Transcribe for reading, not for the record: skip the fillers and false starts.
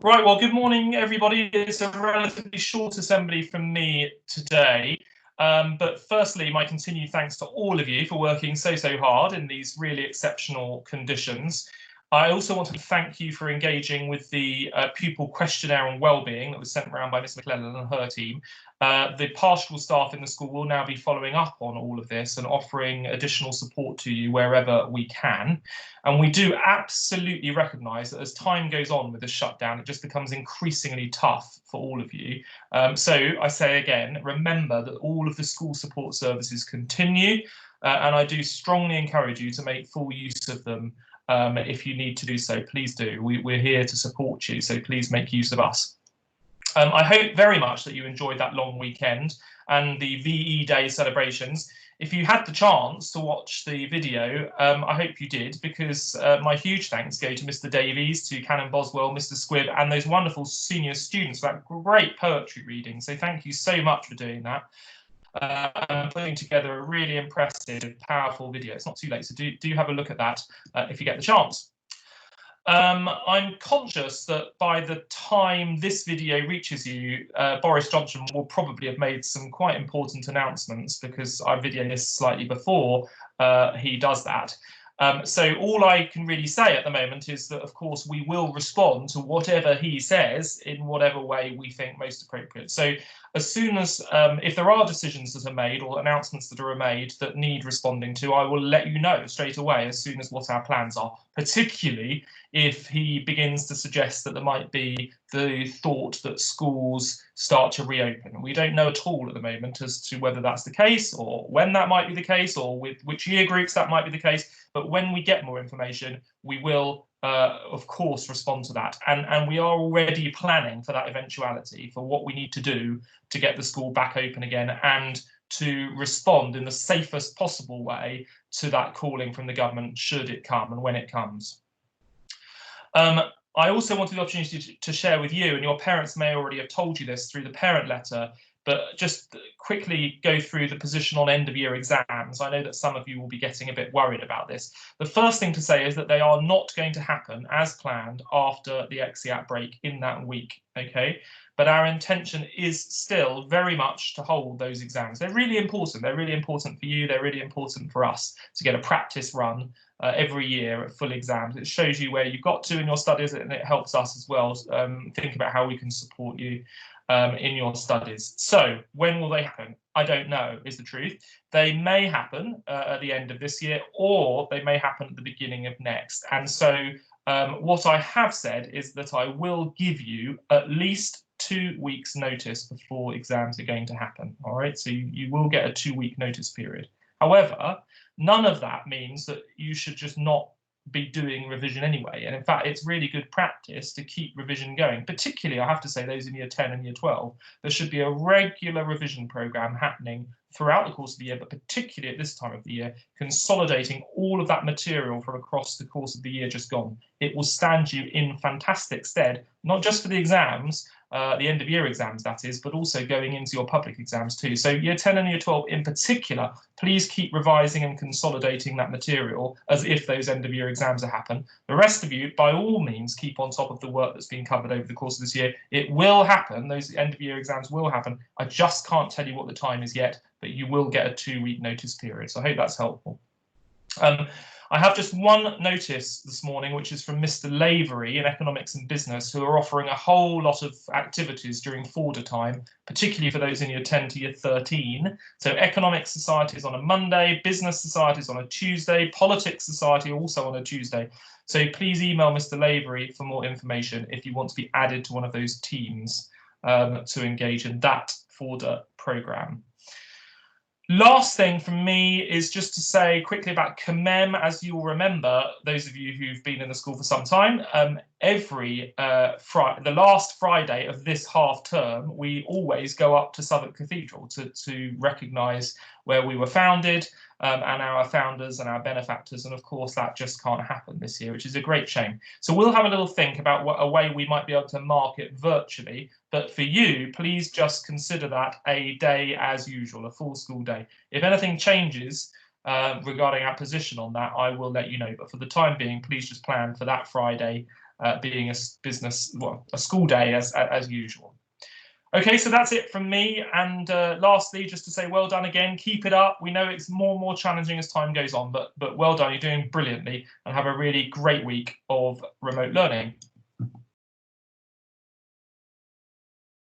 Right, well, good morning, everybody. It's a relatively short assembly from me today. But firstly, my continued thanks to all of you for working so hard in these really exceptional conditions. I also want to thank you for engaging with the pupil questionnaire on wellbeing that was sent around by Miss McClellan and her team. The pastoral staff in the school will now be following up on all of this and offering additional support to you wherever we can. And we do absolutely recognise that as time goes on with the shutdown, it just becomes increasingly tough for all of you. So I say again, remember that all of the school support services continue, and I do strongly encourage you to make full use of them. If you need to do so, please do. We're here to support you, so please make use of us. I hope very much that you enjoyed that long weekend and the VE Day celebrations. If you had the chance to watch the video, I hope you did, because my huge thanks go to Mr. Davies, to Canon Boswell, Mr. Squibb, and those wonderful senior students for that great poetry reading. So thank you so much for doing that. And putting together a really impressive, powerful video. It's not too late, so do have a look at that if you get the chance. I'm conscious that by the time this video reaches you, Boris Johnson will probably have made some quite important announcements, because I videoed this slightly before he does that. So all I can really say at the moment is that, of course, we will respond to whatever he says in whatever way we think most appropriate. So as soon as, if there are decisions that are made or announcements that are made that need responding to, I will let you know straight away as soon as what our plans are, particularly if he begins to suggest that there might be the thought that schools start to reopen. We don't know at all at the moment as to whether that's the case, or when that might be the case, or with which year groups that might be the case. But when we get more information, we will, of course, respond to that. And we are already planning for that eventuality, for what we need to do to get the school back open again and to respond in the safest possible way to that calling from the government, should it come and when it comes. I also wanted the opportunity to share with you, and your parents may already have told you this through the parent letter, but just quickly go through the position on end of year exams. I know that some of you will be getting a bit worried about this. The first thing to say is that they are not going to happen as planned after the EXIAT break in that week, okay? But our intention is still very much to hold those exams. They're really important. They're really important for you. They're really important for us to get a practice run every year at full exams. It shows you where you've got to in your studies, and it helps us as well think about how we can support you in your studies. So when will they happen? I don't know, is the truth. They may happen at the end of this year, or they may happen at the beginning of next. And so what I have said is that I will give you at least 2 weeks notice before exams are going to happen. All right, so you will get a 2-week notice period. However, none of that means that you should just not be doing revision anyway. And in fact, it's really good practice to keep revision going, particularly, I have to say, those in year 10 and year 12. There should be a regular revision programme happening throughout the course of the year, but particularly at this time of the year, consolidating all of that material from across the course of the year just gone. It will stand you in fantastic stead, not just for the exams, the end of year exams that is, but also going into your public exams too. So year 10 and year 12 in particular, please keep revising and consolidating that material as if those end of year exams are happen. The rest of you, by all means, keep on top of the work that's been covered over the course of this year. It will happen, those end of year exams will happen. I just can't tell you what the time is yet, but you will get a 2-week notice period. So I hope that's helpful. I have just one notice this morning, which is from Mr. Lavery in Economics and Business, who are offering a whole lot of activities during Forder time, particularly for those in year 10 to year 13. So Economic Society is on a Monday, Business Society is on a Tuesday, Politics Society also on a Tuesday. So please email Mr. Lavery for more information if you want to be added to one of those teams to engage in that Forder programme. Last thing from me is just to say quickly about COMEM. As you'll remember, those of you who've been in the school for some time, the last Friday of this half term, we always go up to Southwark Cathedral to recognise where we were founded and our founders and our benefactors. And of course, that just can't happen this year, which is a great shame. So we'll have a little think about a way we might be able to mark it virtually. But for you, please just consider that a day as usual, a full school day. If anything changes regarding our position on that, I will let you know. But for the time being, please just plan for that Friday being a business, well, a school day as usual. Okay, so that's it from me. And lastly, just to say well done again. Keep it up. We know it's more and more challenging as time goes on, but well done. You're doing brilliantly, and have a really great week of remote learning.